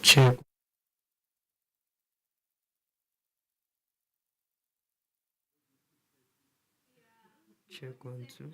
Check, check 1 2.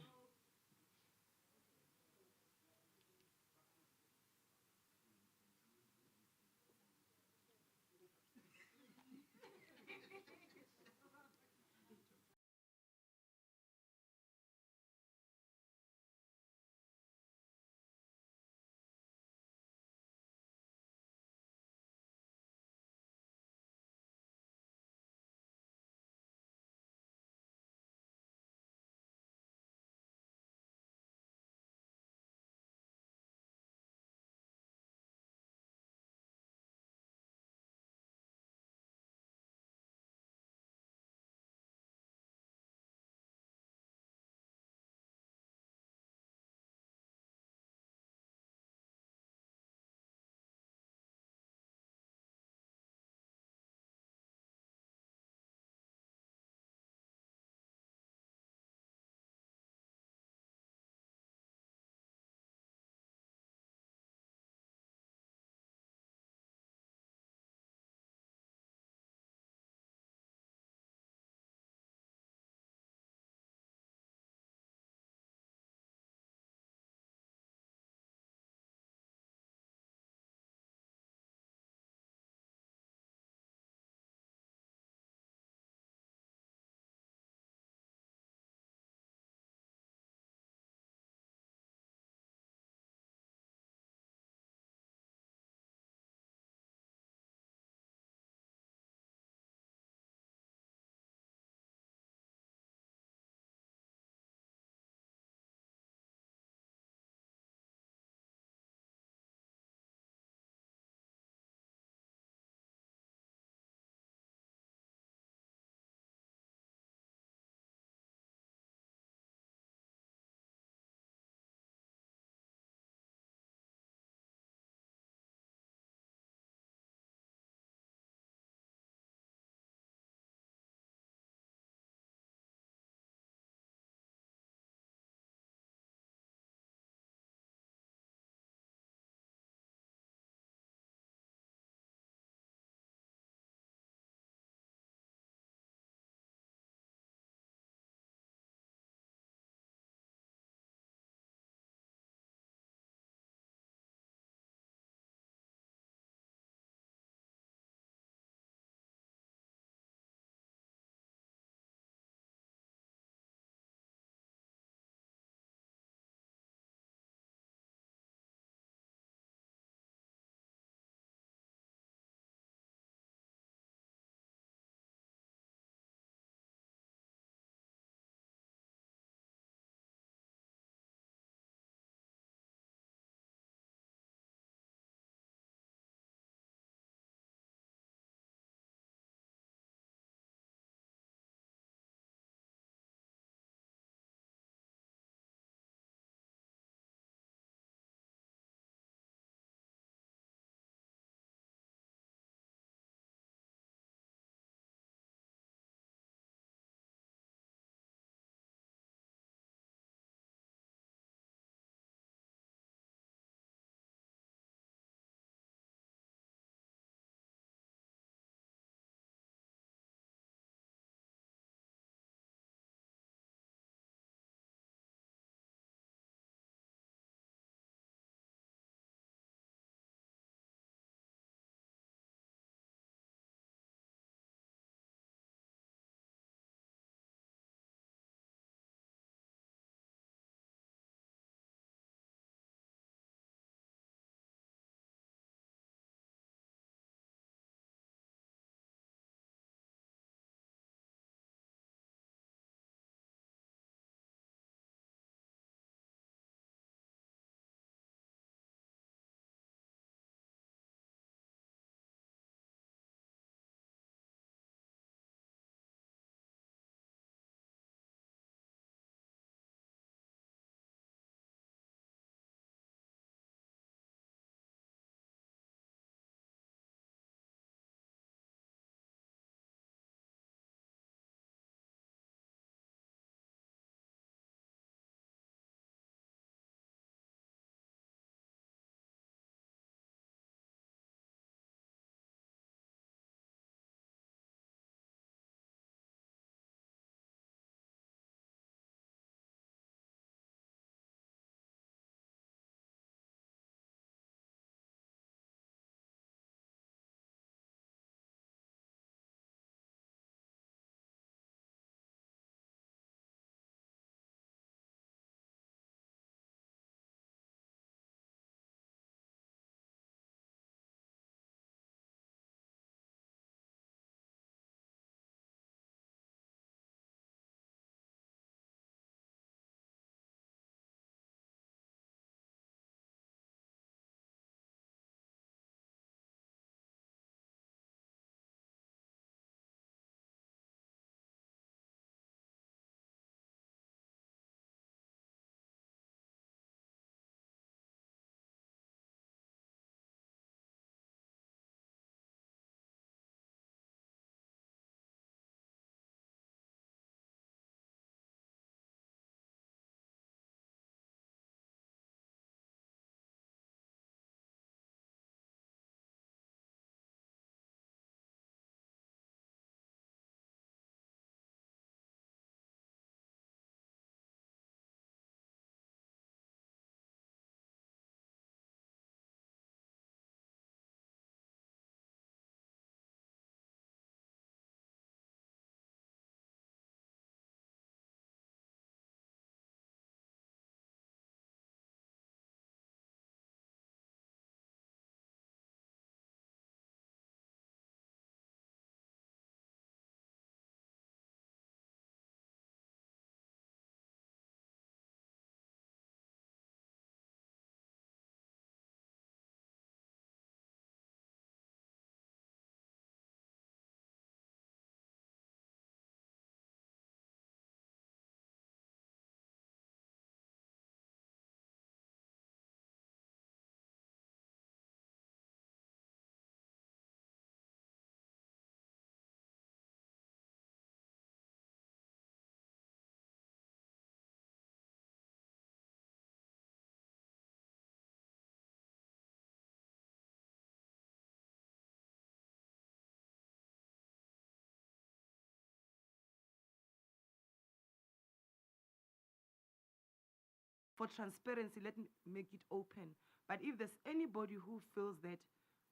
for transparency, let me make it open. But if there's anybody who feels that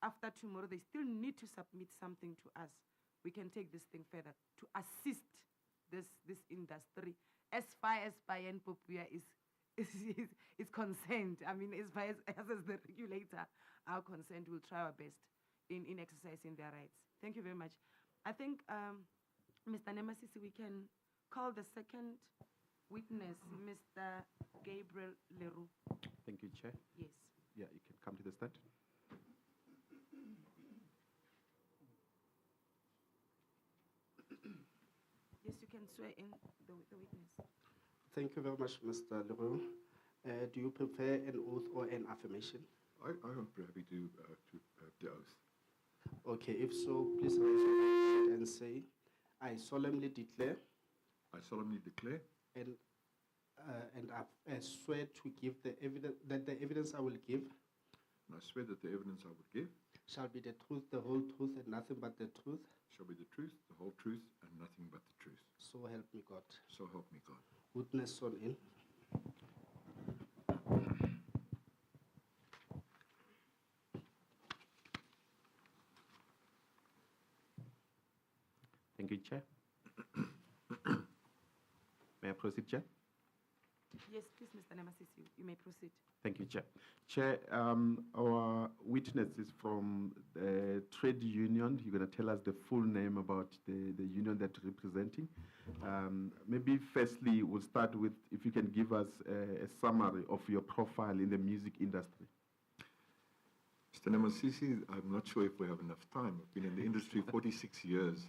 after tomorrow they still need to submit something to us, we can take this thing further to assist this industry as far as Bayan Popia is concerned. I mean, as far as the regulator are concerned, we'll try our best in exercising their rights. Thank you very much. I think, Mr. Nemasisi, we can call the second witness, Mr. Gabriel Leroux. Thank you, Chair. Yes. Yeah, you can come to the stand. Yes, you can swear in the witness. Thank you very much, Mr. Leroux. Do you prefer an oath or an affirmation? I am happy to the oath. Okay, if so, please raise your right hand and say, I solemnly declare I solemnly declare and I swear to give the evidence that the evidence I will give and I swear that the evidence I would give shall be the truth, the whole truth, and nothing but the truth. shall be the truth, the whole truth, and nothing but the truth. So help me God. So help me God. Witness sworn in. Thank you, Chair. May I proceed, Chair? Yes, please, Mr. Nemasisi, you may proceed. Thank you, Chair. Chair, our witness is from the trade union. You're going to tell us the full name about the union that you're representing. Maybe firstly, we'll start with if you can give us a summary of your profile in the music industry. Mr. Nemasisi, I'm not sure if we have enough time. I've been in the industry 46 years,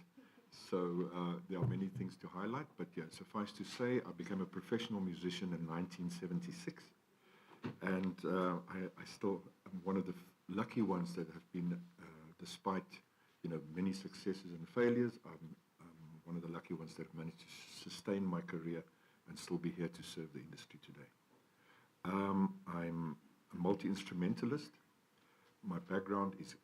so there are many things to highlight. But yeah, suffice to say, I became a professional musician in 1976. And I still am one of the lucky ones that have been, despite many successes and failures, I'm one of the lucky ones that have managed to sustain my career and still be here to serve the industry today. I'm a multi-instrumentalist. My background is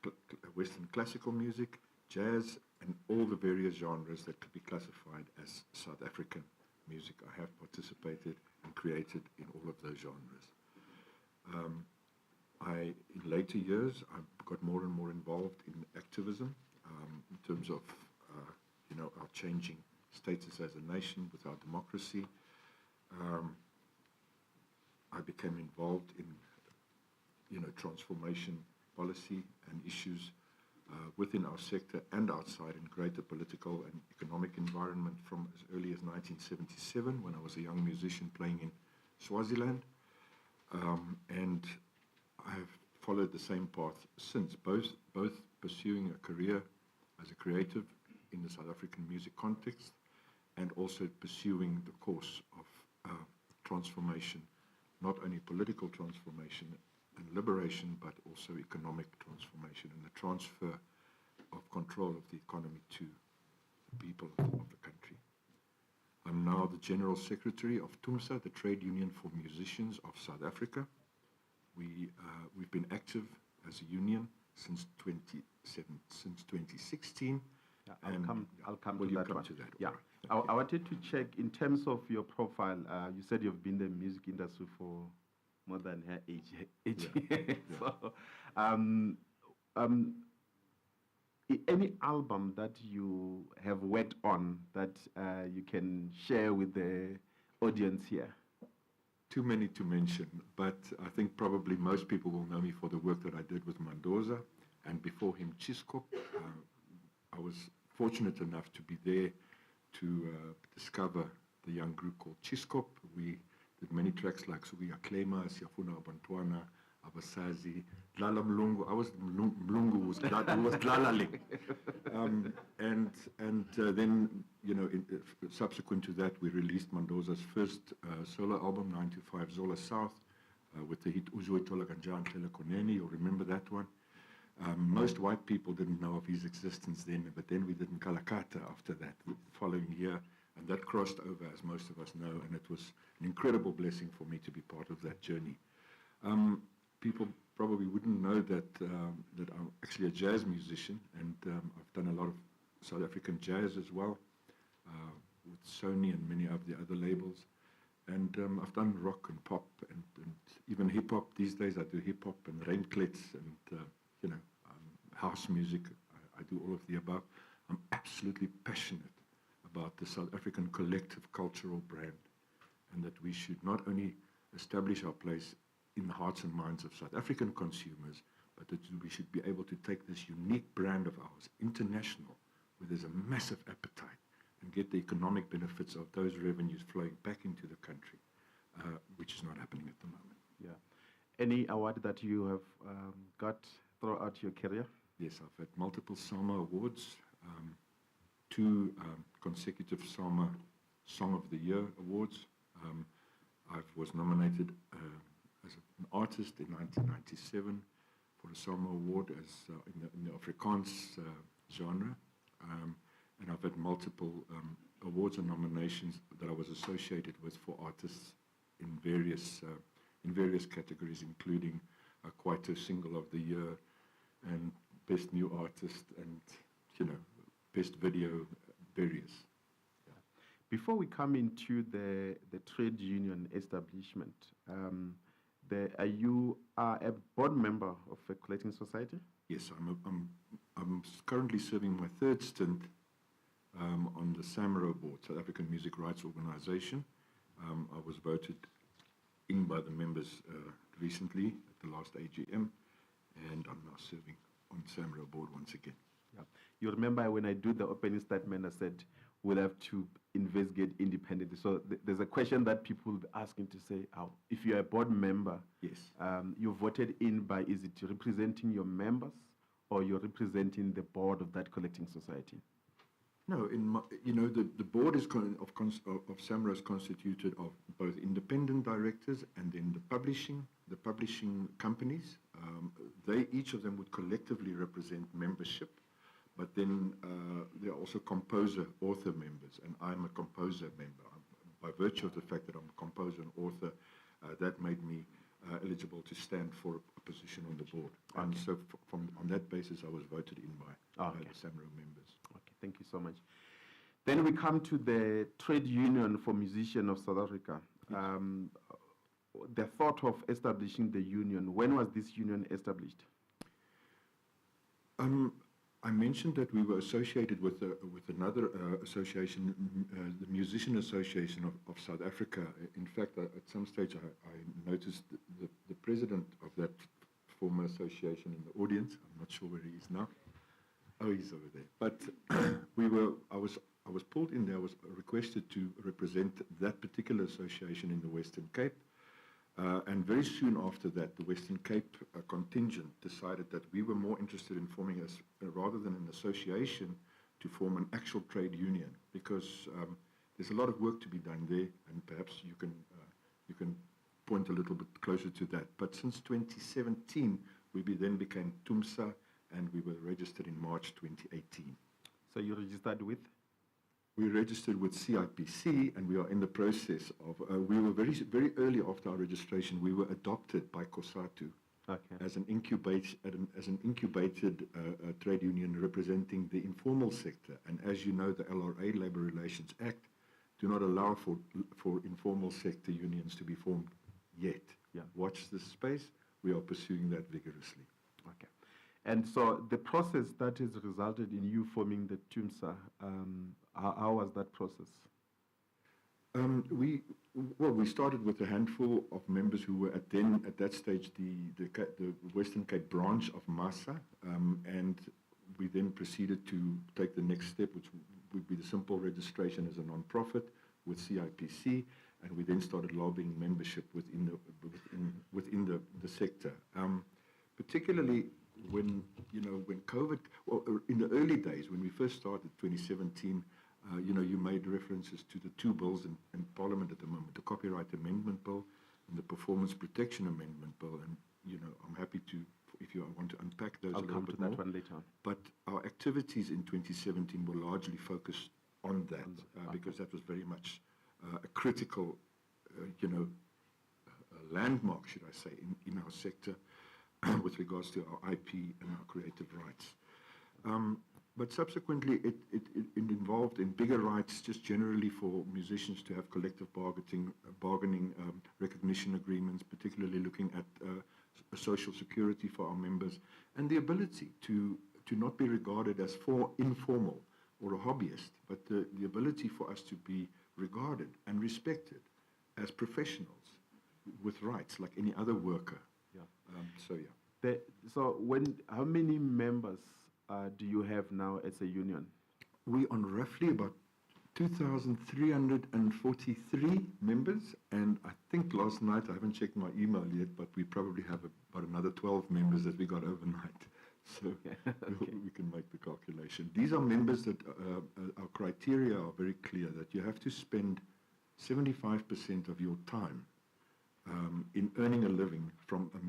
Western classical music, jazz, and all the various genres that could be classified as South African music. I have participated and created in all of those genres. In later years, I got more and more involved in activism in terms of, our changing status as a nation with our democracy. I became involved in, transformation policy and issues within our sector and outside in greater political and economic environment from as early as 1977 when I was a young musician playing in Swaziland. And I have followed the same path since, both pursuing a career as a creative in the South African music context and also pursuing the course of transformation, not only political transformation and liberation, but also economic transformation and the transfer of control of the economy to the people of the country. I'm now the General Secretary of TUMSA, the Trade Union for Musicians of South Africa. We've been active as a union since 2016. Yeah, I'll come Will to you that come one. to that? Yeah, I wanted to check in terms of your profile. You said you've been in the music industry for more than her age. So, any album that you have worked on that you can share with the audience here? Too many to mention, but I think probably most people will know me for the work that I did with Mendoza, and before him, Chiskop. I was fortunate enough to be there to discover the young group called Chiskop. We did many tracks like Sugia Klema, Siafuna Abantwana, Abasazi, Dlala Mlungu. I was Mlungu, who was Dlalaling. Then, subsequent to that, we released Mendoza's first solo album, 925 Zola South, with the hit Uzwe Tola Ganja and Telekoneni. You'll remember that one. Most white people didn't know of his existence then, but then we did Nkalakata after that, the following year, and that crossed over, as most of us know, and it was an incredible blessing for me to be part of that journey. People probably wouldn't know that I'm actually a jazz musician, and I've done a lot of South African jazz as well, with Sony and many of the other labels. And I've done rock and pop and even hip hop. These days I do hip hop and rainklets and house music. I do all of the above. I'm absolutely passionate about the South African collective cultural brand, and that we should not only establish our place in the hearts and minds of South African consumers, but that we should be able to take this unique brand of ours international, where there's a massive appetite, and get the economic benefits of those revenues flowing back into the country, which is not happening at the moment. Yeah. Any award that you have got throughout your career? Yes, I've had multiple SAMA awards, 2 consecutive SAMA Song of the Year awards. I was nominated as an artist in 1997 for a SAMA award as in the Afrikaans genre. And I've had multiple awards and nominations that I was associated with for artists in various categories, including Kwaito Single of the Year and Best New Artist and, Best Video, various. Yeah. Before we come into the trade union establishment, you are a board member of a collecting society? Yes, I'm currently serving my 3rd stint on the SAMRO board, South African Music Rights Organization. I was voted in by the members recently at the last AGM, and I'm now serving on SAMRO board once again. Yeah. You remember when I do the opening statement, I said we'll have to investigate independently. So there's a question that people will be asking to say, if you're a board member, yes, you're voted in by, is it representing your members or you're representing the board of that collecting society? No, the board of SAMRO is constituted of both independent directors and then the publishing companies. Each of them would collectively represent membership, but then there are also composer-author members, and I'm a composer member. By virtue of the fact that I'm a composer and author, that made me eligible to stand for a position on the board. Okay. And so on that basis, I was voted in by the SAMRO members. Okay, thank you so much. Then we come to the Trade Union for Musicians of South Africa. Yes. The thought of establishing the union, when was this union established? I mentioned that we were associated with another association, the Musician Association of South Africa. In fact, at some stage I noticed the president of that former association in the audience. I'm not sure where he is now. Oh, he's over there. But I was pulled in there. I was requested to represent that particular association in the Western Cape. And very soon after that, the Western Cape contingent decided that we were more interested in forming rather than an association, to form an actual trade union, because there's a lot of work to be done there, and perhaps you can point a little bit closer to that. But since 2017, we then became TUMSA, and we were registered in March 2018. So you registered with? We registered with CIPC, and we are in the process of, we were very, very early after our registration, we were adopted by COSATU as an incubated trade union representing the informal sector. And as you know, the LRA, Labour Relations Act, do not allow for informal sector unions to be formed yet. Yeah. Watch this space. We are pursuing that vigorously. Okay. And so the process that has resulted in you forming the TUMSA, how was that process? We started with a handful of members who were at that stage the Western Cape branch of MASA, and we then proceeded to take the next step, which would be the simple registration as a non-profit with CIPC, and we then started lobbying membership within the sector, particularly when COVID, in the early days when we first started, 2017. You made references to the 2 bills in Parliament at the moment, the Copyright Amendment Bill and the Performance Protection Amendment Bill. And, I'm happy to, if you want to unpack those a little bit more. I'll come to that one later on. But our activities in 2017 were largely focused on that, because that was very much a critical, a landmark, should I say, in our sector with regards to our IP and our creative rights. But subsequently, it involved in bigger rights just generally for musicians to have collective bargaining recognition agreements, particularly looking at social security for our members, and the ability to not be regarded as informal or a hobbyist, but the ability for us to be regarded and respected as professionals with rights like any other worker. Yeah. So, yeah. How many members do you have now as a union? We on roughly about 2,343 members, and I think last night, I haven't checked my email yet, but we probably have about another 12 members that we got overnight. So we can make the calculation. These are members that our criteria are very clear, that you have to spend 75% of your time in earning a living from a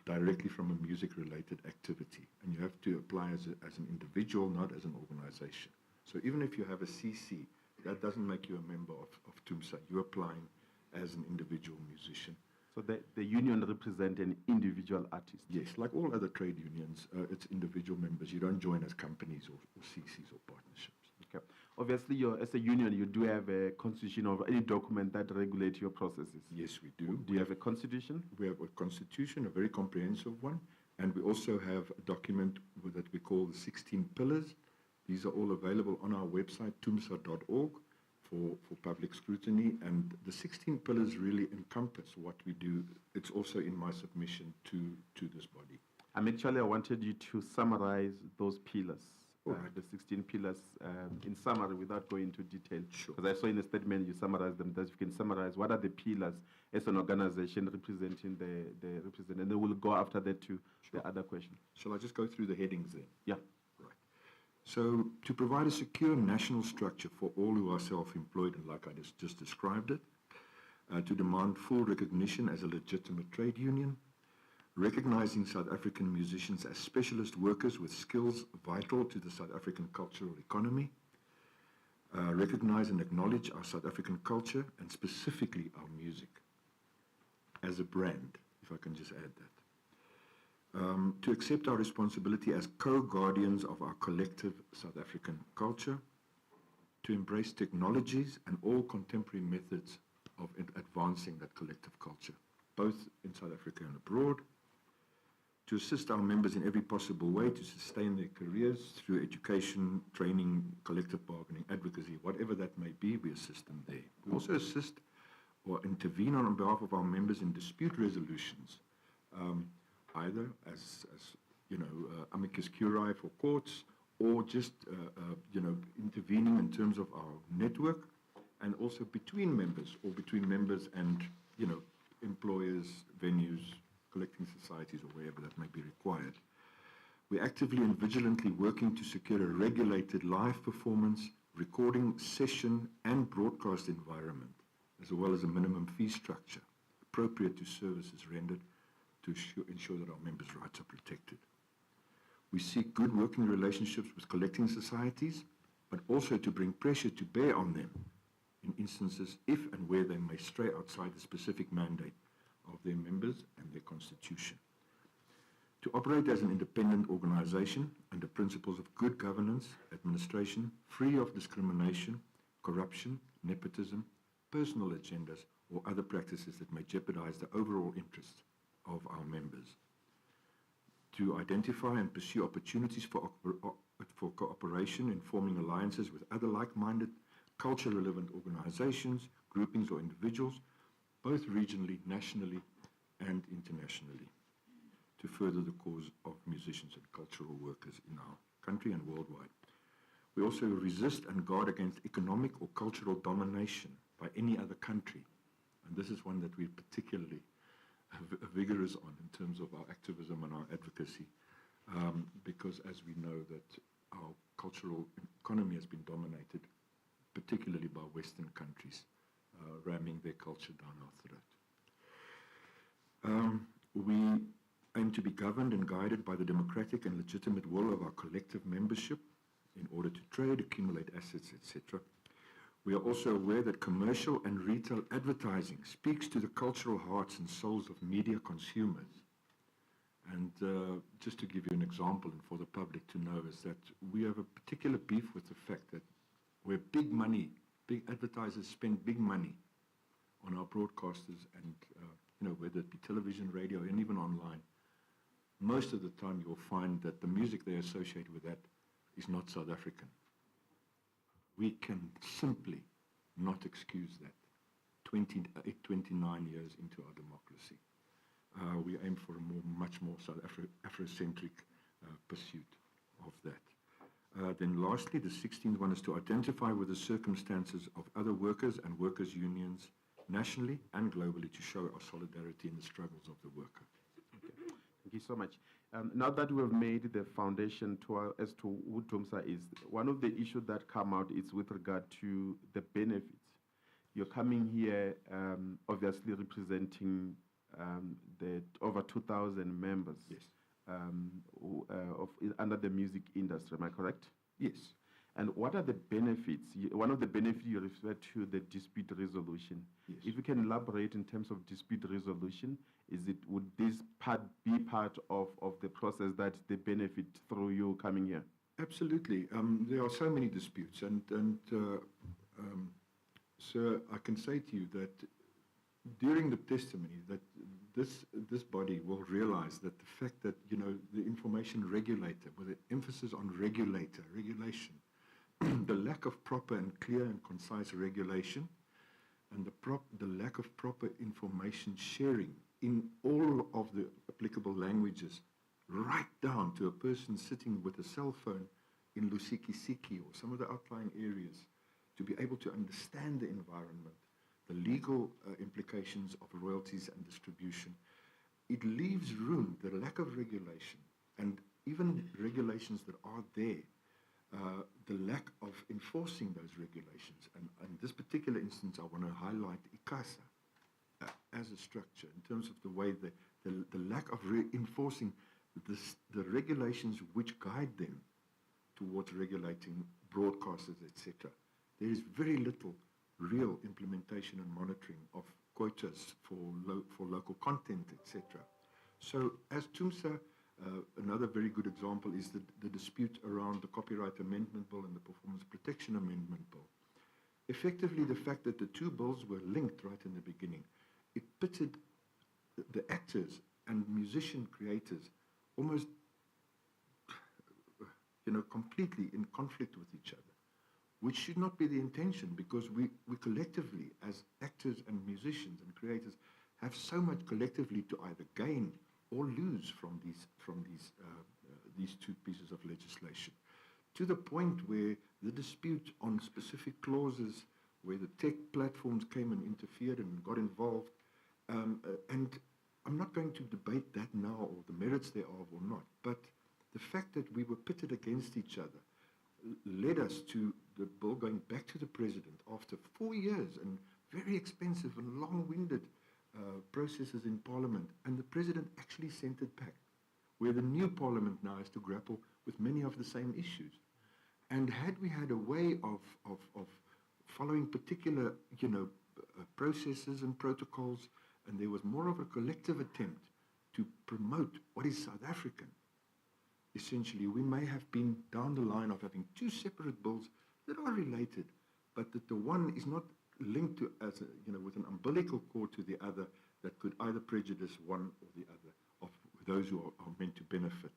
directly from a music-related activity. And you have to apply as an individual, not as an organization. So even if you have a CC, that doesn't make you a member of TUMSA. You're applying as an individual musician. So the union represents an individual artist? Yes, like all other trade unions, it's individual members. You don't join as companies or CCs or partnerships. Okay. Obviously, as a union, you do have a constitution or any document that regulates your processes. Yes, we do. Do you have a constitution? We have a constitution, a very comprehensive one, and we also have a document that we call the 16 Pillars. These are all available on our website, tumsa.org, for public scrutiny, and the 16 Pillars really encompass what we do. It's also in my submission to this body. I wanted you to summarize those pillars. Right. The 16 pillars in summary without going into detail. Sure. Because I saw in a statement you summarized them. That you can summarize what are the pillars as an organization representing the representative. And then we'll go after that to the other question. Shall I just go through the headings then? Yeah. Right. So to provide a secure national structure for all who are self-employed, and like I just described it, to demand full recognition as a legitimate trade union, recognizing South African musicians as specialist workers with skills vital to the South African cultural economy, recognize and acknowledge our South African culture and specifically our music as a brand, if I can just add that. To accept our responsibility as co-guardians of our collective South African culture, to embrace technologies and all contemporary methods of advancing that collective culture, both in South Africa and abroad, to assist our members in every possible way to sustain their careers through education, training, collective bargaining, advocacy, whatever that may be, we assist them there. We also assist or intervene on behalf of our members in dispute resolutions, either as amicus curiae for courts, or just intervening in terms of our network, and also between members or between members and employers, venues, collecting societies, or wherever that may be required. We're actively and vigilantly working to secure a regulated live performance, recording, session, and broadcast environment, as well as a minimum fee structure appropriate to services rendered to ensure that our members' rights are protected. We seek good working relationships with collecting societies, but also to bring pressure to bear on them in instances if and where they may stray outside the specific mandate of their members and their constitution. To operate as an independent organization under principles of good governance, administration, free of discrimination, corruption, nepotism, personal agendas, or other practices that may jeopardize the overall interests of our members. To identify and pursue opportunities for cooperation in forming alliances with other like-minded, culture-relevant organizations, groupings, or individuals, both regionally, nationally, and internationally, to further the cause of musicians and cultural workers in our country and worldwide. We also resist and guard against economic or cultural domination by any other country. And this is one that we're particularly vigorous on in terms of our activism and our advocacy, because as we know that our cultural economy has been dominated, particularly by Western countries, ramming their culture down our throat. We aim to be governed and guided by the democratic and legitimate will of our collective membership in order to trade, accumulate assets, etc. We are also aware that commercial and retail advertising speaks to the cultural hearts and souls of media consumers. And just to give you an example and for the public to know is that we have a particular beef with the fact that where big money, big advertisers spend big money on our broadcasters and, whether it be television, radio, and even online, most of the time you'll find that the music they associate with that is not South African. We can simply not excuse that 29 years into our democracy. We aim for a much more South Afrocentric pursuit of that. Then lastly, the 16th one is to identify with the circumstances of other workers and workers' unions nationally and globally to show our solidarity in the struggles of the worker. Okay. Thank you so much. Now that we have made the foundation as to who TUMSA is, one of the issues that come out is with regard to the benefits. You're coming here obviously representing the over 2,000 members. Yes. Under the music industry, am I correct? Yes. And what are the benefits? One of the benefits you refer to the dispute resolution. Yes. If you can elaborate in terms of dispute resolution, would this be part of the process that they benefit through you coming here? Absolutely. There are so many disputes, sir, I can say to you that during the testimony that this body will realize that the fact that the information regulator, with an emphasis on regulation, the lack of proper and clear and concise regulation, and the lack of proper information sharing in all of the applicable languages, right down to a person sitting with a cell phone in Lusikisiki or some of the outlying areas, to be able to understand the environment, the legal implications of royalties and distribution. It leaves room, the lack of regulation, and even regulations that are there, the lack of enforcing those regulations. And in this particular instance, I want to highlight ICASA as a structure in terms of the way the lack of enforcing the regulations which guide them towards regulating broadcasters, etc. There is very little real implementation and monitoring of quotas for local content, etc. So as TUMSA, another very good example is the dispute around the Copyright Amendment Bill and the Performance Protection Amendment Bill. Effectively, the fact that the two bills were linked right in the beginning, it pitted the actors and musician creators almost completely in conflict with each other, which should not be the intention, because we collectively, as actors and musicians and creators, have so much collectively to either gain or lose from these two pieces of legislation, to the point where the dispute on specific clauses, where the tech platforms came and interfered and got involved, and I'm not going to debate that now or the merits thereof or not, but the fact that we were pitted against each other led us to the bill going back to the president after 4 years and very expensive and long-winded processes in Parliament, and the president actually sent it back, where the new Parliament now has to grapple with many of the same issues. And had we had a way of following particular processes and protocols, and there was more of a collective attempt to promote what is South African, essentially we may have been down the line of having two separate bills that are related, but that the one is not linked to with an umbilical cord to the other that could either prejudice one or the other of those who are meant to benefit.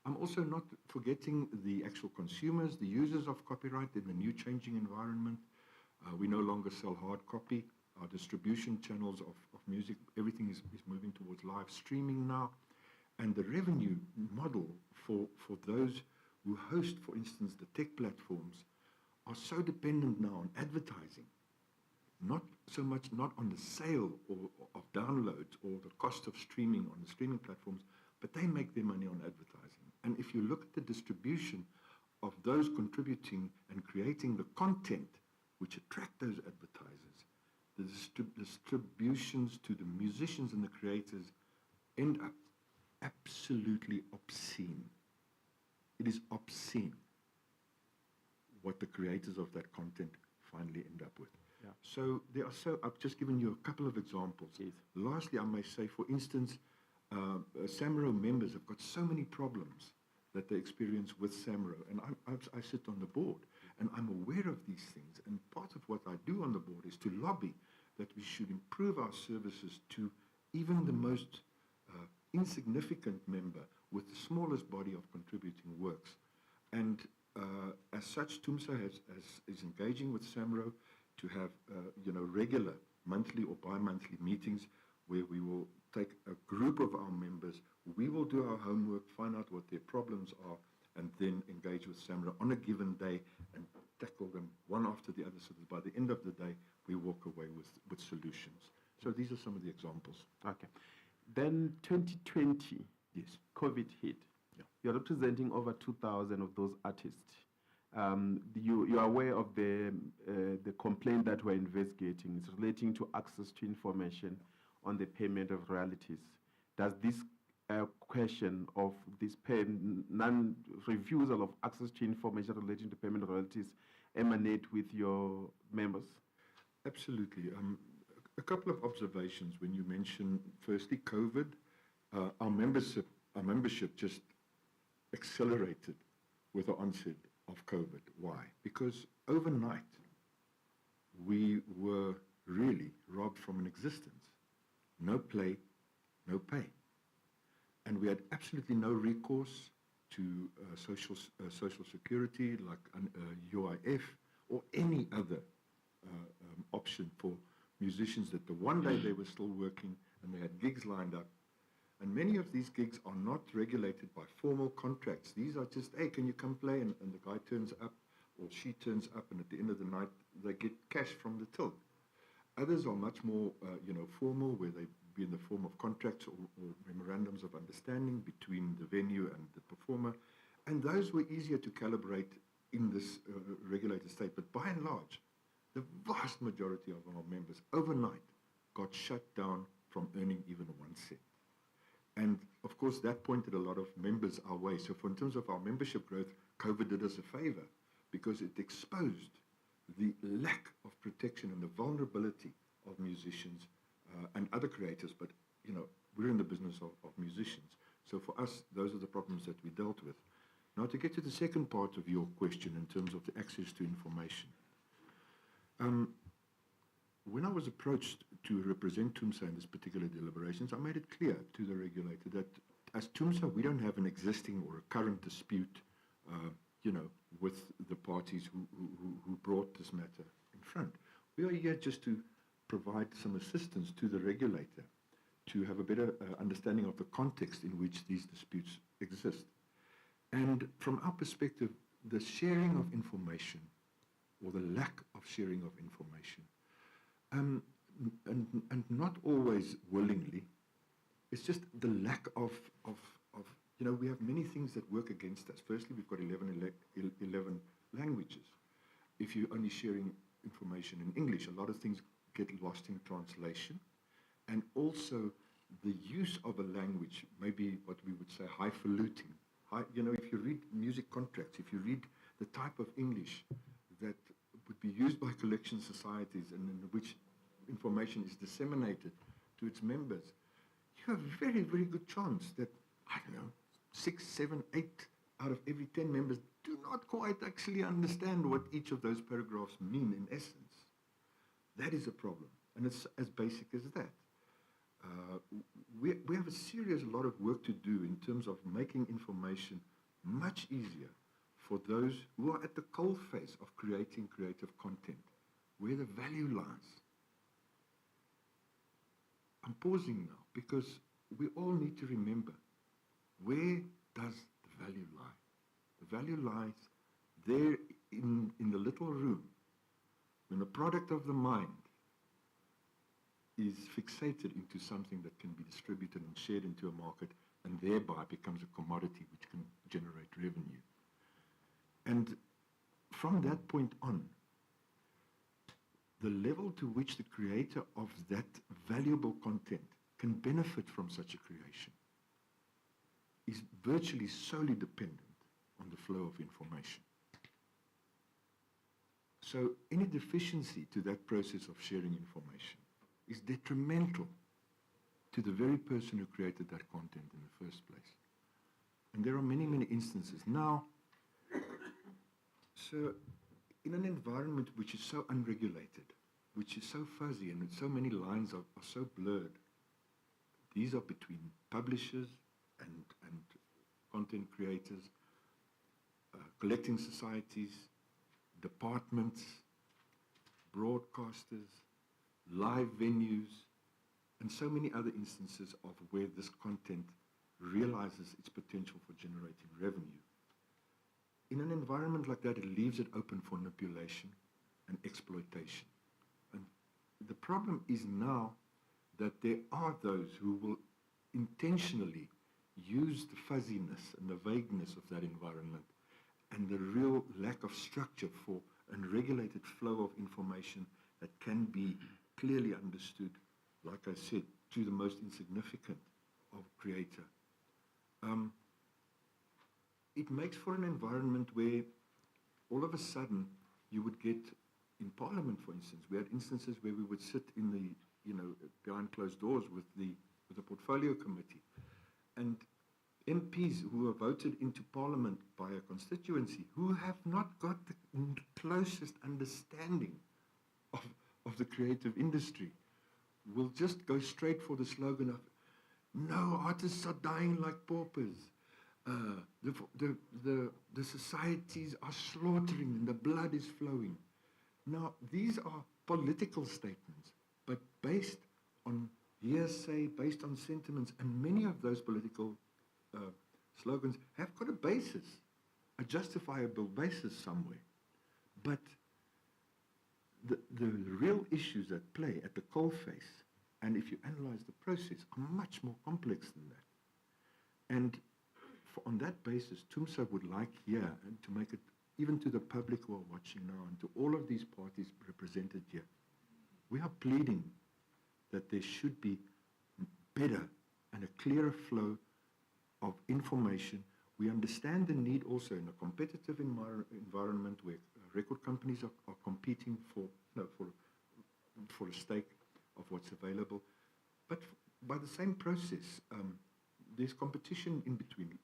I'm also not forgetting the actual consumers, the users of copyright in the new changing environment. We no longer sell hard copy. Our distribution channels of music, everything is moving towards live streaming now. And the revenue model for those who host, for instance, the tech platforms, are so dependent now on advertising, not so much not on the sale of downloads or the cost of streaming on the streaming platforms, but they make their money on advertising. And if you look at the distribution of those contributing and creating the content which attract those advertisers, the distributions to the musicians and the creators end up absolutely obscene. It is obscene what the creators of that content finally end up with. Yeah. So I've just given you a couple of examples. Yes. Lastly, I may say, for instance, SAMRO members have got so many problems that they experience with SAMRO. And I sit on the board, and I'm aware of these things. And part of what I do on the board is to lobby that we should improve our services to even the most insignificant member with the smallest body of contributing works. And as such, TUMSA is engaging with SAMRO to have regular monthly or bi-monthly meetings where we will take a group of our members, we will do our homework, find out what their problems are, and then engage with SAMRO on a given day and tackle them one after the other so that by the end of the day, we walk away with solutions. So these are some of the examples. Okay. Then 2020, Yes. COVID hit. Yeah. You're representing over 2,000 of those artists. You are aware of the complaint that we're investigating. It's relating to access to information on the payment of royalties. Does this question of this non-refusal of access to information relating to payment of royalties emanate with your members? Absolutely. A couple of observations when you mention, firstly, COVID. Our membership just accelerated with the onset of COVID. Why? Because overnight, we were really robbed from an existence. No play, no pay. And we had absolutely no recourse to social security like UIF or any other option for musicians that the one day they were still working and they had gigs lined up. And many of these gigs are not regulated by formal contracts. These are just, hey, can you come play? And the guy turns up or she turns up, and at the end of the night, they get cash from the till. Others are much more, formal, where they be in the form of contracts or memorandums of understanding between the venue and the performer. And those were easier to calibrate in this regulated state. But by and large, the vast majority of our members overnight got shut down from earning even 1 cent. And of course, that pointed a lot of members our way. So in terms of our membership growth, COVID did us a favor because it exposed the lack of protection and the vulnerability of musicians and other creators. But, we're in the business of musicians. So for us, those are the problems that we dealt with. Now, to get to the second part of your question in terms of the access to information. When I was approached to represent TUMSA in this particular deliberations, I made it clear to the regulator that as TUMSA, we don't have an existing or a current dispute, with the parties who brought this matter in front. We are here just to provide some assistance to the regulator to have a better understanding of the context in which these disputes exist. And from our perspective, the sharing of information or the lack of sharing of information, and not always willingly, it's just the lack of we have many things that work against us. Firstly, we've got 11 languages. If you're only sharing information in English, a lot of things get lost in translation. And also, the use of a language, maybe what we would say highfalutin. If you read music contracts, if you read the type of English that would be used by collection societies and in which information is disseminated to its members, you have a very, very good chance that, 6, 7, 8 out of every 10 members do not quite actually understand what each of those paragraphs mean in essence. That is a problem, and it's as basic as that. We have a serious lot of work to do in terms of making information much easier for those who are at the coalface of creating creative content, where the value lies. I'm pausing now because we all need to remember, where does the value lie? The value lies there in the little room when the product of the mind is fixated into something that can be distributed and shared into a market and thereby becomes a commodity which can generate revenue. And from that point on, the level to which the creator of that valuable content can benefit from such a creation is virtually solely dependent on the flow of information. So any deficiency to that process of sharing information is detrimental to the very person who created that content in the first place. And there are many, many instances. Now, so in an environment which is so unregulated, which is so fuzzy, and so many lines are so blurred, these are between publishers and content creators, collecting societies, departments, broadcasters, live venues, and so many other instances of where this content realizes its potential for generating revenue. In an environment like that, it leaves it open for manipulation and exploitation. And the problem is now that there are those who will intentionally use the fuzziness and the vagueness of that environment and the real lack of structure for a regulated flow of information that can be clearly understood, like I said, to the most insignificant of creator. It makes for an environment where all of a sudden you would get, in Parliament, for instance, we had instances where we would sit in the, behind closed doors with the portfolio committee, and MPs who are voted into Parliament by a constituency who have not got the closest understanding of the creative industry will just go straight for the slogan of, no, artists are dying like paupers. The societies are slaughtering and the blood is flowing. Now, these are political statements, but based on hearsay, based on sentiments, and many of those political slogans have got a basis, a justifiable basis somewhere. But the real issues at play at the coalface, and if you analyze the process, are much more complex than that. And on that basis, TUMSA would like here, and to make it even to the public who are watching now, and to all of these parties represented here, we are pleading that there should be better and a clearer flow of information. We understand the need also in a competitive environment where record companies are competing for a stake of what's available. But by the same process, there's competition in between,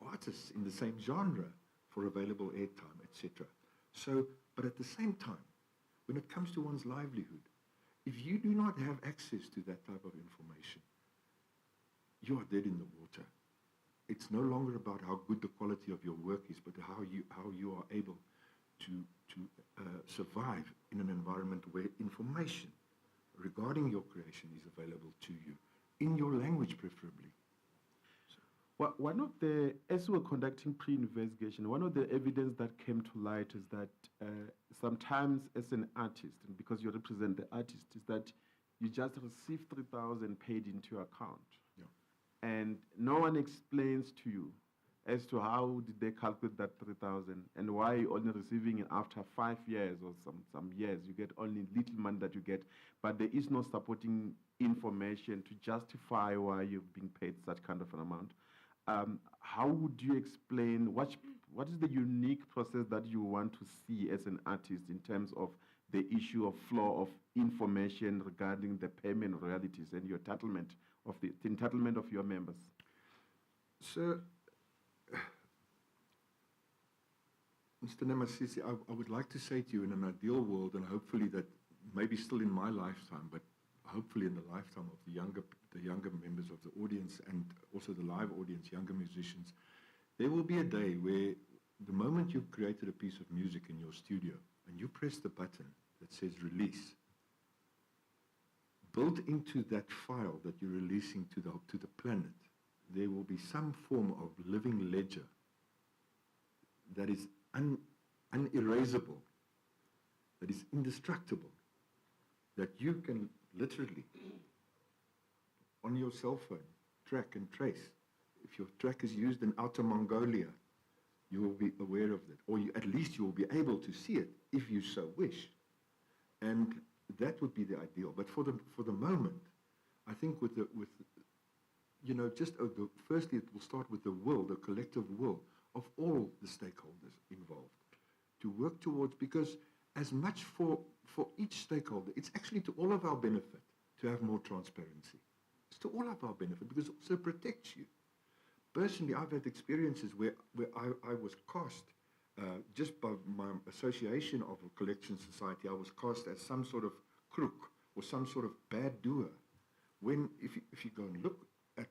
artists in the same genre for available airtime, etc. So, but at the same time, when it comes to one's livelihood, if you do not have access to that type of information, you are dead in the water. It's no longer about how good the quality of your work is, but how you are able to survive in an environment where information regarding your creation is available to you, in your language preferably. Well, one of the, as we were conducting pre-investigation, one of the evidence that came to light is that sometimes as an artist, and because you represent the artist, is that you just receive 3,000 paid into your account. Yeah. And no one explains to you as to how did they calculate that 3,000 and why you're only receiving it after 5 years or some years. You get only little money that you get, but there is no supporting information to justify why you've been paid such kind of an amount. How would you explain what is the unique process that you want to see as an artist in terms of the issue of flow of information regarding the payment royalties and your entitlement of the entitlement of your members? So, Mr. Nemasisi, I would like to say to you, in an ideal world, and hopefully that maybe still in my lifetime, but hopefully in the lifetime of the younger members of the audience and also the live audience, younger musicians, there will be a day where the moment you've created a piece of music in your studio and you press the button that says release, built into that file that you're releasing to the planet, there will be some form of living ledger that is unerasable, that is indestructible, that you can literally, on your cell phone, track and trace. If your track is used in Outer Mongolia, you will be aware of it, or at least you will be able to see it if you so wish. And that would be the ideal. But for the moment, I think firstly, it will start with the will, the collective will of all the stakeholders involved to work towards, because as much for each stakeholder, it's actually to all of our benefit to have more transparency. It's to all of our benefit because it also protects you. Personally, I've had experiences where I was cast, just by my association of a collection society, I was cast as some sort of crook or some sort of bad doer. When, if you go and look at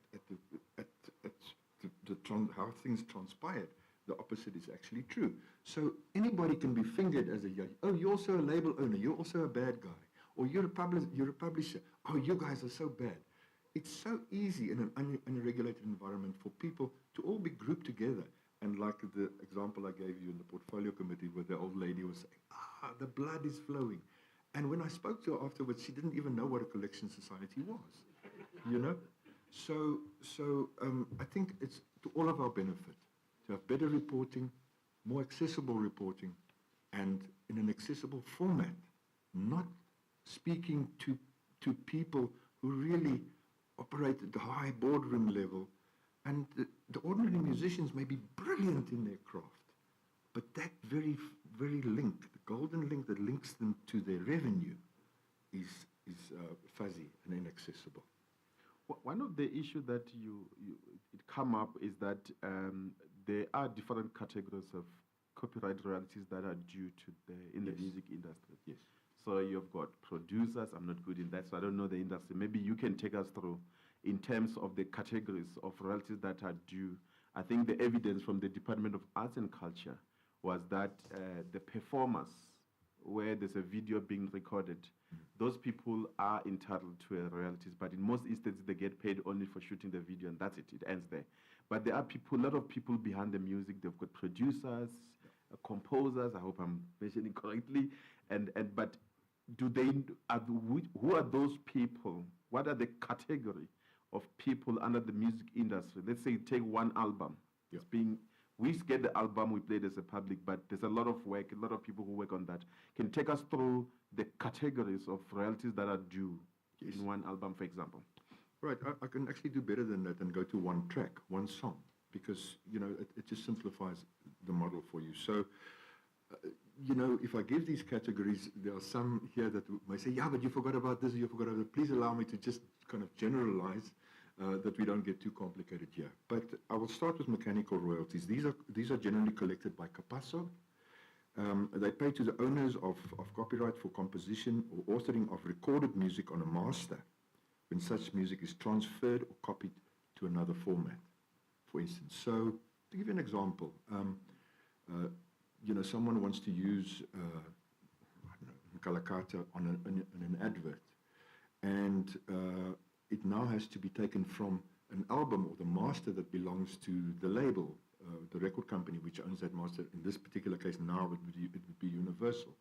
how things transpired, the opposite is actually true. So anybody can be fingered as a, oh, you're also a label owner, you're also a bad guy, or you're a publisher, oh, you guys are so bad. It's so easy in an unregulated environment for people to all be grouped together. And like the example I gave you in the portfolio committee where the old lady was saying, the blood is flowing. And when I spoke to her afterwards, she didn't even know what a collection society was, you know? So I think it's to all of our benefit to have better reporting, more accessible reporting, and in an accessible format, not speaking to people who really operate at the high boardroom level. And the ordinary musicians may be brilliant in their craft, but that very link, the golden link that links them to their revenue is fuzzy and inaccessible. One of the issues that it come up is that there are different categories of copyright royalties that are due to in the music industry. Yes. So you've got producers. I'm not good in that, so I don't know the industry. Maybe you can take us through in terms of the categories of royalties that are due. I think the evidence from the Department of Arts and Culture was that the performers, where there's a video being recorded, those people are entitled to a royalties, but in most instances they get paid only for shooting the video, and that's it. It ends there. But there are people, a lot of people behind the music. They've got producers, composers. I hope I'm mentioning correctly. But who are those people? What are the category of people under the music industry? Let's say you take one album. Yeah. We get the album, we play it as a public, but there's a lot of work, a lot of people who work on that. Can you take us through the categories of royalties that are due in one album, for example? Right, I can actually do better than that and go to one track, one song, because, you know, it just simplifies the model for you. So, you know, if I give these categories, there are some here that may say, yeah, but you forgot about this, you forgot about that. Please allow me to just kind of generalize that we don't get too complicated here. But I will start with mechanical royalties. These are generally collected by Capasso. They pay to the owners of copyright for composition or authoring of recorded music on a master when such music is transferred or copied to another format, for instance. So, to give you an example, you know, someone wants to use Kalakata on an advert, and it now has to be taken from an album or the master that belongs to the label, the record company which owns that master. In this particular case now it would be Universal,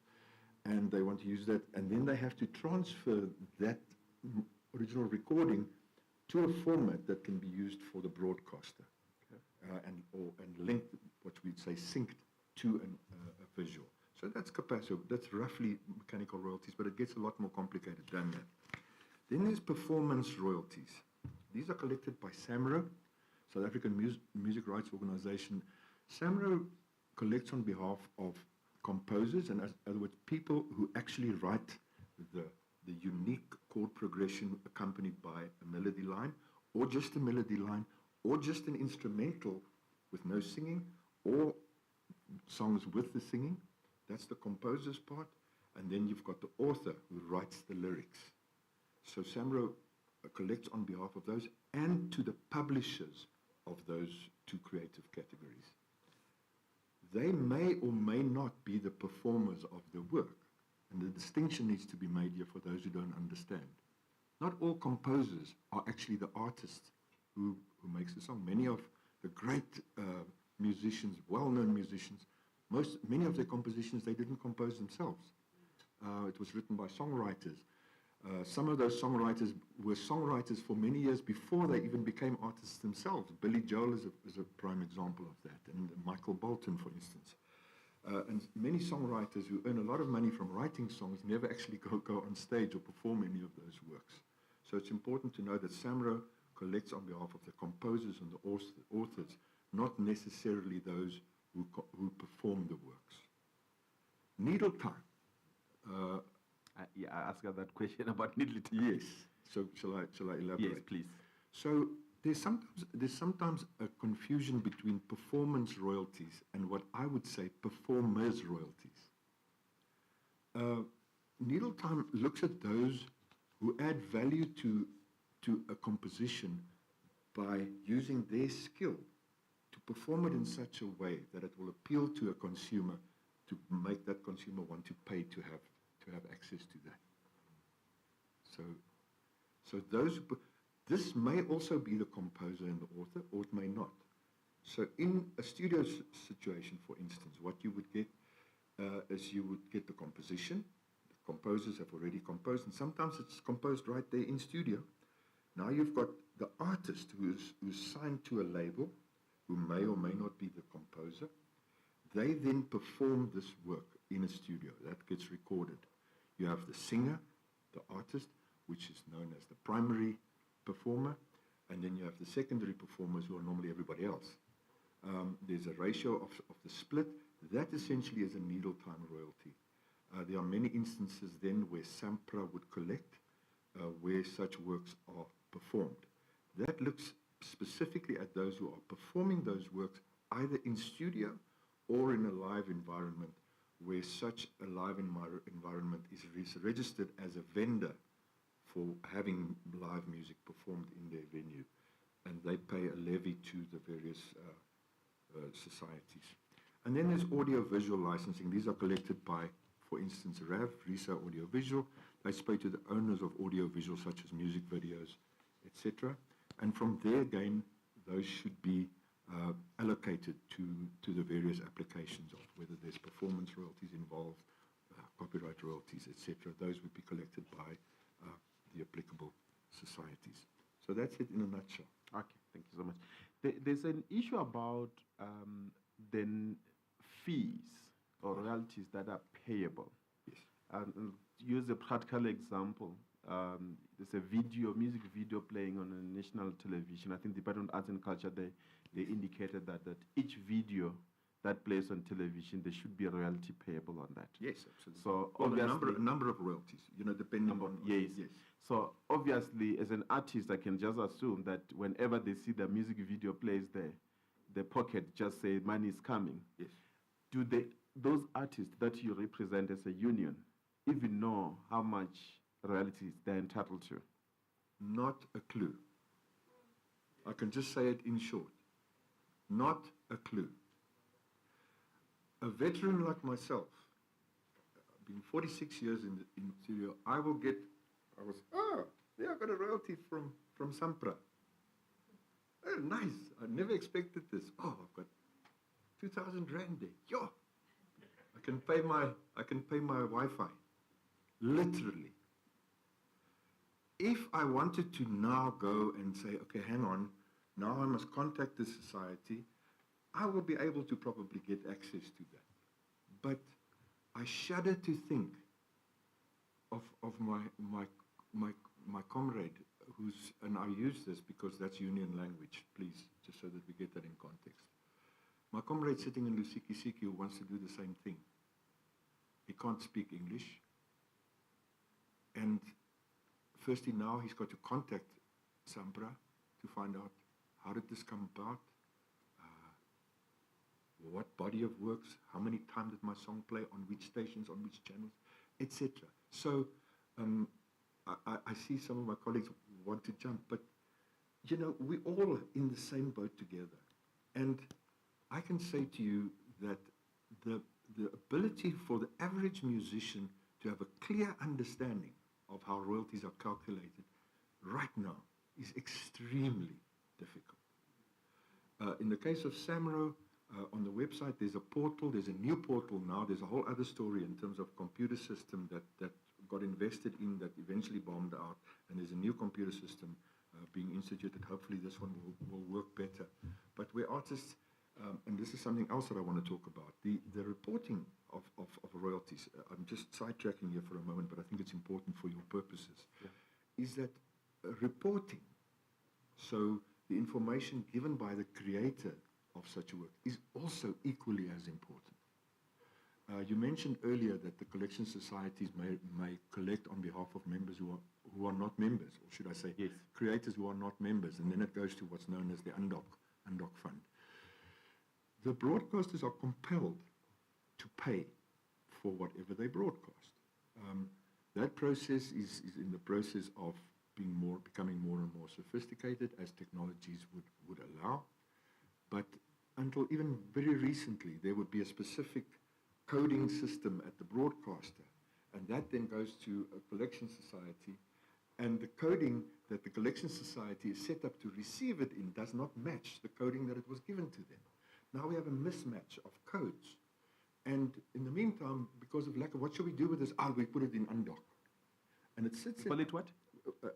and they want to use that, and then they have to transfer that original recording to a format that can be used for the broadcaster, and linked, what we'd say, synced to a visual. So that's Capasso. That's roughly mechanical royalties, but it gets a lot more complicated than that. Then there's performance royalties. These are collected by SAMRO, South African Music Rights Organization. SAMRO collects on behalf of composers, and in other words, people who actually write the unique chord progression accompanied by a melody line, or just a melody line, or just an instrumental with no singing, or songs with the singing. That's the composer's part. And then you've got the author who writes the lyrics. So SAMRO collects on behalf of those and to the publishers of those two creative categories. They may or may not be the performers of the work. And the distinction needs to be made here for those who don't understand. Not all composers are actually the artists who makes the song. Many of the great musicians, well-known musicians, many of their compositions they didn't compose themselves. It was written by songwriters. Some of those songwriters were songwriters for many years before they even became artists themselves. Billy Joel is a prime example of that, and Michael Bolton, for instance. And many songwriters who earn a lot of money from writing songs never actually go on stage or perform any of those works. So it's important to know that SAMRO collects on behalf of the composers and the authors, not necessarily those who perform the works. Needle time. I asked her that question about needle time. Yes. So shall I elaborate? Yes, please. So there's sometimes a confusion between performance royalties and what I would say performers' royalties. Needle Time looks at those who add value to a composition by using their skill to perform it in such a way that it will appeal to a consumer, to make that consumer want to pay to have access to that. So this may also be the composer and the author, or it may not. So in a studio situation, for instance, what you would get is you would get the composition. The composers have already composed, and sometimes it's composed right there in studio. Now you've got the artist who's signed to a label, who may or may not be the composer. They then perform this work in a studio. That gets recorded. You have the singer, the artist, which is known as the primary performer, and then you have the secondary performers, who are normally everybody else. There's a ratio of the split. That essentially is a Needle Time royalty. There are many instances then where SAMPRA would collect where such works are performed. That looks specifically at those who are performing those works either in studio or in a live environment, where such a live environment is registered as a vendor for having live music performed in their venue, and they pay a levy to the various societies. And then there's audio-visual licensing. These are collected by, for instance, RAV, RISA Audiovisual. They pay to the owners of audiovisual, such as music videos, etc. And from there, again, those should be allocated to the various applications of whether there's performance royalties involved, copyright royalties, etc. Those would be collected by the applicable societies. So that's it in a nutshell. Okay, thank you so much. There's an issue about then fees or royalties that are payable. Yes. And use a practical example. There's a music video playing on a national television. I think the Department of Arts and Culture, they indicated that each video that plays on television, there should be a royalty payable on that. Yes, absolutely. So well, obviously, a number of royalties, depending on... Yes. Yes. So obviously, as an artist, I can just assume that whenever they see the music video plays there, the pocket just say money is coming. Yes. Do those artists that you represent as a union even know how much royalties they're entitled to? Not a clue. I can just say it in short. Not a clue. A veteran like myself, I've been 46 years in studio, I got a royalty from SAMPRA. Oh, nice. I never expected this. Oh, I've got 2,000 rand there. Yo! I can pay my Wi-Fi. Literally. If I wanted to now go and say, okay, hang on, now I must contact the society, I will be able to probably get access to that. But I shudder to think of my comrade who's, and I use this because that's union language, please, just so that we get that in context. My comrade sitting in Lusikisiki who wants to do the same thing. He can't speak English. And firstly, now he's got to contact SAMPRA to find out how did this come about, what body of works, how many times did my song play, on which stations, on which channels, etc. So I see some of my colleagues want to jump, but we're all in the same boat together. And I can say to you that the ability for the average musician to have a clear understanding of how royalties are calculated right now is extremely difficult. In the case of SAMRO, on the website there's a portal, there's a new portal now, there's a whole other story in terms of computer system that got invested in, that eventually bombed out, and there's a new computer system being instituted. Hopefully this one will work better. But where artists, and this is something else that I want to talk about, the reporting of royalties, I'm just sidetracking here for a moment, but I think it's important for your purposes, is that reporting, so the information given by the creator of such a work is also equally as important. You mentioned earlier that the collection societies may collect on behalf of members who who are not members, or should I say, Yes. creators who are not members, and then it goes to what's known as the UNDOC fund. The broadcasters are compelled to pay for whatever they broadcast. That process is in the process of becoming more and more sophisticated as technologies would allow. But until even very recently, there would be a specific coding system at the broadcaster, and that then goes to a collection society, and the coding that the collection society is set up to receive it in does not match the coding that it was given to them. Now we have a mismatch of codes. And in the meantime, because of lack of, what should we do with this? We put it in UNDOC. And it sits You call it what?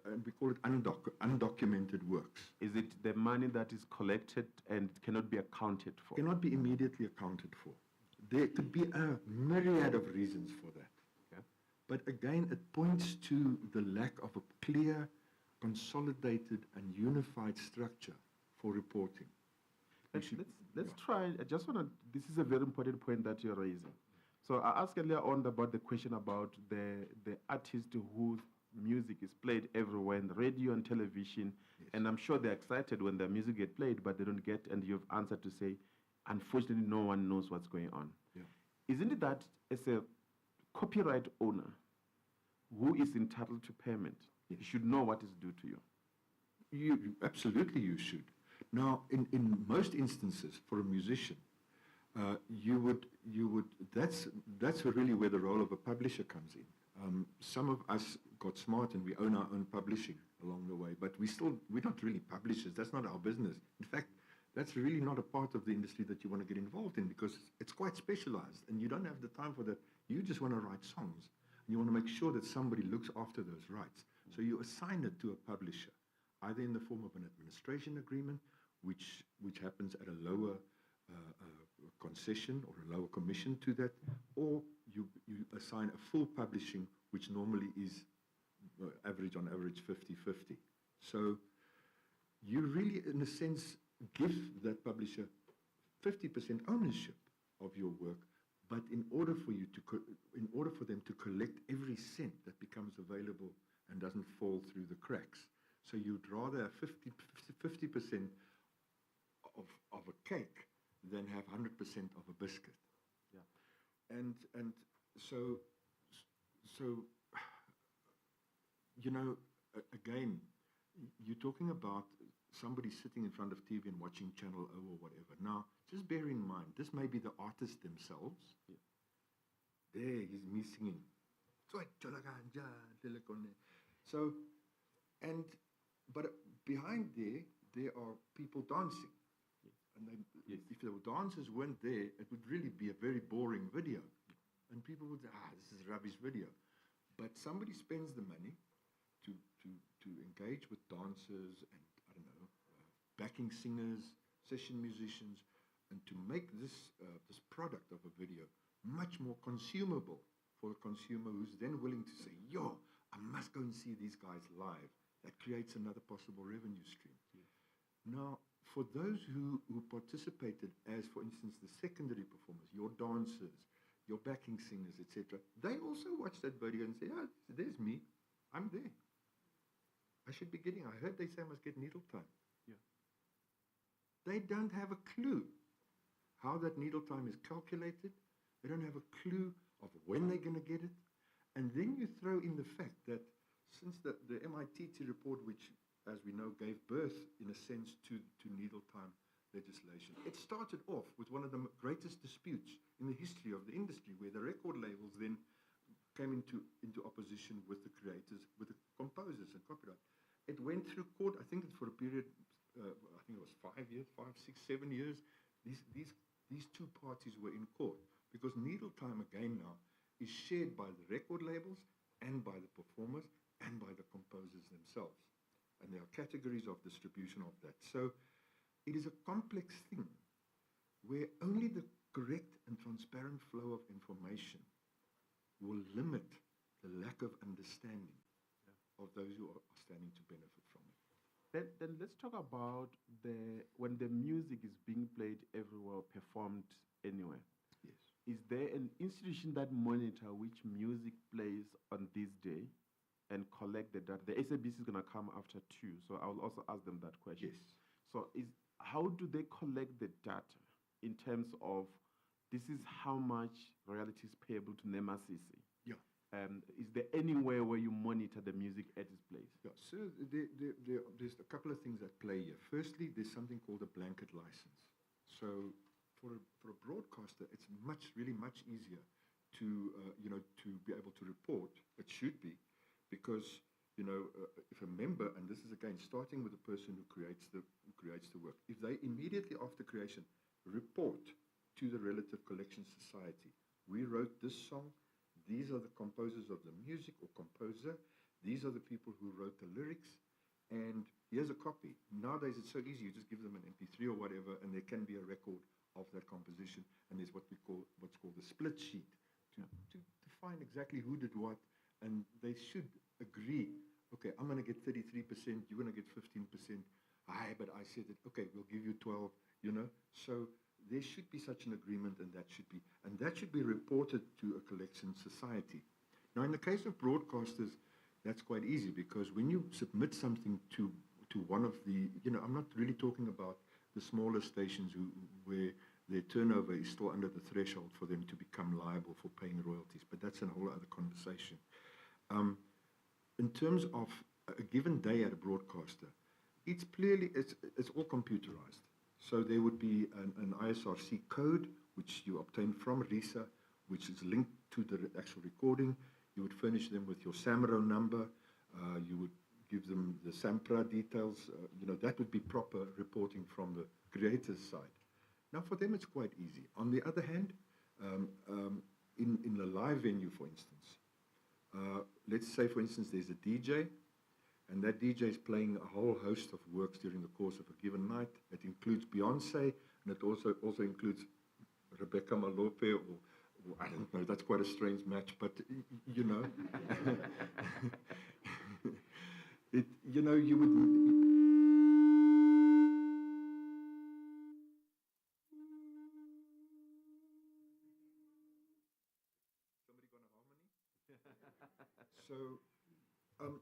And we call it undocumented works. Is it the money that is collected and cannot be accounted for? Cannot be immediately accounted for. There could be a myriad of reasons for that. Okay. But again, it points to the lack of a clear, consolidated, and unified structure for reporting. Let's try. I just want to. This is a very important point that you're raising. So I asked earlier on about the question about the artist whose music is played everywhere in the radio and television, Yes. and I'm sure they're excited when their music gets played, but they don't get. And you've answered to say, unfortunately, no one knows what's going on. Yeah. Isn't it that as a copyright owner who is entitled to payment, Yes. you should know what is due to you? Absolutely you should. Now, in most instances, for a musician, that's really where the role of a publisher comes in. Some of us got smart and we own our own publishing along the way, but we're not really publishers. That's not our business. In fact, that's really not a part of the industry that you want to get involved in, because it's quite specialized and you don't have the time for that. You just want to write songs and you want to make sure that somebody looks after those rights. So you assign it to a publisher, either in the form of an administration agreement, which happens at a lower concession or a lower commission to that, or you assign a full publishing, which normally is on average 50-50. So you really, in a sense, give that publisher 50% ownership of your work, but in order for them to collect every cent that becomes available and doesn't fall through the cracks. So you'd rather have 50% of a cake than have 100% of a biscuit. Yeah. And so you know, again, you're talking about somebody sitting in front of TV and watching Channel O or whatever. Now, just bear in mind, this may be the artists themselves. Yeah. There, he's me singing. So, but behind there are people dancing. And if the dancers weren't there, it would really be a very boring video. And people would say, this is a rubbish video. But somebody spends the money to engage with dancers and, I don't know, backing singers, session musicians, and to make this product of a video much more consumable for a consumer who's then willing to say, I must go and see these guys live. That creates another possible revenue stream. Yeah. Now, for those who participated as, for instance, the secondary performers, your dancers, your backing singers, etc., they also watch that video and say, there's me. I'm there. I should be getting, I heard they say I must get needle time. Yeah. They don't have a clue how that needle time is calculated. They don't have a clue of when they're going to get it. And then you throw in the fact that since the MIT report, which, as we know, gave birth, in a sense, to needle time legislation, it started off with one of the greatest disputes in the history of the industry, where the record labels then came into opposition with the creators, with the composers and copyright. It went through court, I think for a period, I think it was 5 years, 5, 6, 7 years. These two parties were in court, because needle time again now is shared by the record labels and by the performers and by the composers themselves. And there are categories of distribution of that. So it is a complex thing where only the correct and transparent flow of information will limit the lack of understanding of those who are standing to benefit from it. Then let's talk about when the music is being played everywhere, performed anywhere. Yes. Is there an institution that monitor which music plays on this day? and collect the data? The SABC is going to come after 2, so I will also ask them that question. Yes. So how do they collect the data in terms of this is how much royalties payable to NEMA-CC? Yeah. Is there anywhere where you monitor the music artist plays? Yeah, so there's a couple of things at play here. Firstly, there's something called a blanket license. So for a broadcaster, it's really much easier to to be able to report. It should be, because if a member, and this is again starting with the person who creates the work, if they immediately after creation report to the relative collection society, we wrote this song, these are the composers of the music or composer, these are the people who wrote the lyrics, and here's a copy. Nowadays it's so easy, you just give them an MP3 or whatever, and there can be a record of that composition, and there's what's called the split sheet to define exactly who did what, and they should agree. Okay, I'm going to get 33%, you're going to get 15%. Aye, but I said that, okay, we'll give you 12, So there should be such an agreement, and that should be reported to a collection society. Now, in the case of broadcasters, that's quite easy, because when you submit something to one of the, I'm not really talking about the smaller stations where their turnover is still under the threshold for them to become liable for paying royalties, but that's a whole other conversation. In terms of a given day at a broadcaster, it's all computerized. So there would be an ISRC code, which you obtain from RISA, which is linked to the actual recording. You would furnish them with your SAMRO number. You would give them the SAMPRA details. That would be proper reporting from the creator's side. Now, for them, it's quite easy. On the other hand, in the live venue, for instance, let's say, for instance, there's a DJ, and that DJ is playing a whole host of works during the course of a given night. It includes Beyonce, and it also includes Rebecca Malope, or I don't know, that's quite a strange match, but you would. So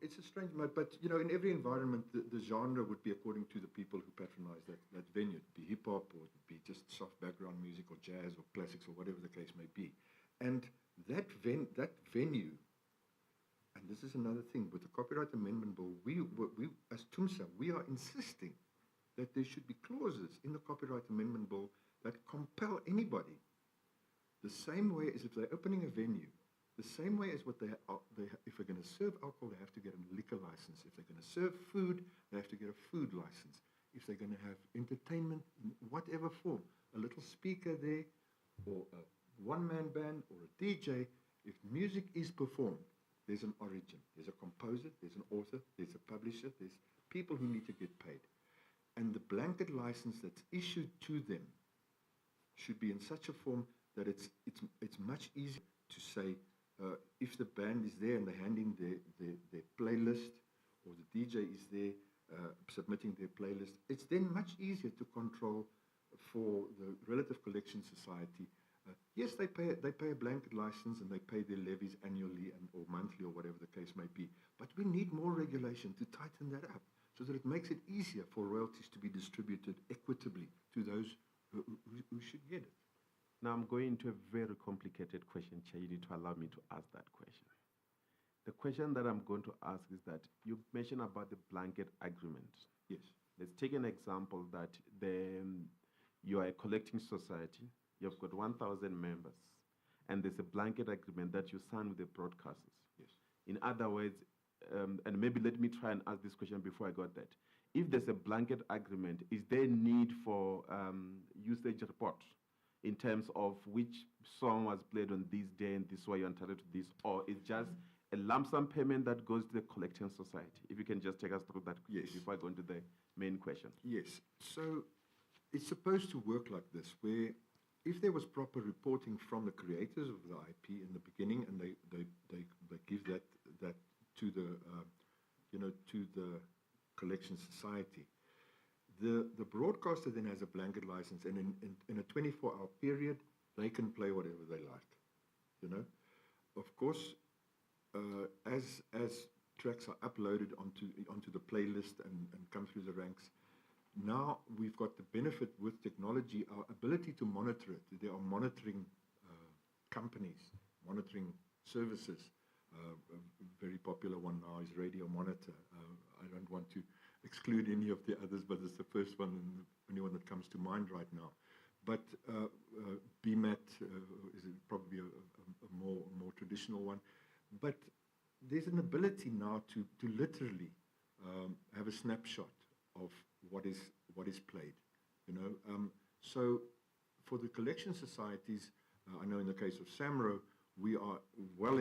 it's a strange mode, but in every environment, the genre would be according to the people who patronize that venue. It'd be hip-hop, or it'd be just soft background music, or jazz, or classics, or whatever the case may be. And that venue, and this is another thing, with the Copyright Amendment Bill, we as TUMSA, we are insisting that there should be clauses in the Copyright Amendment Bill that compel anybody, the same way as if they're opening a venue, the same way as if they're going to serve alcohol, they have to get a liquor license. If they're going to serve food, they have to get a food license. If they're going to have entertainment in whatever form, a little speaker there, or a one-man band, or a DJ, if music is performed, there's an origin. There's a composer, there's an author, there's a publisher, there's people who need to get paid. And the blanket license that's issued to them should be in such a form that it's much easier to say, if the band is there and they're handing their playlist, or the DJ is there submitting their playlist, it's then much easier to control for the Relative Collection Society. Yes, they pay a blanket license, and they pay their levies annually or monthly, or whatever the case may be. But we need more regulation to tighten that up, so that it makes it easier for royalties to be distributed equitably to those who should get it. Now I'm going into a very complicated question, Chair. You need to allow me to ask that question. The question that I'm going to ask is that you mentioned about the blanket agreement. Yes. Let's take an example that you are a collecting society, you've got 1,000 members, and there's a blanket agreement that you sign with the broadcasters. Yes. In other words, and maybe let me try and ask this question before I got that. If there's a blanket agreement, is there need for usage report in terms of which song was played on this day and this way you're entitled to this, or it's just a lump sum payment that goes to the collecting society? If you can just take us through that quickly. Yes. Before I go into the main question. Yes. So it's supposed to work like this, where if there was proper reporting from the creators of the IP in the beginning, and they give that to the to the collection society, the broadcaster then has a blanket license, and in a 24-hour period, they can play whatever they like. Of course, as tracks are uploaded onto the playlist and come through the ranks. Now we've got the benefit with technology, our ability to monitor it. There are monitoring companies, monitoring services. A very popular one now is Radio Monitor. I don't want to exclude any of the others, but it's the first one and the only one that comes to mind right now. But BMAT is probably a more traditional one. But there's an ability now to literally have a snapshot of what is played, you know. So for the collection societies, I know in the case of SAMRO, we are well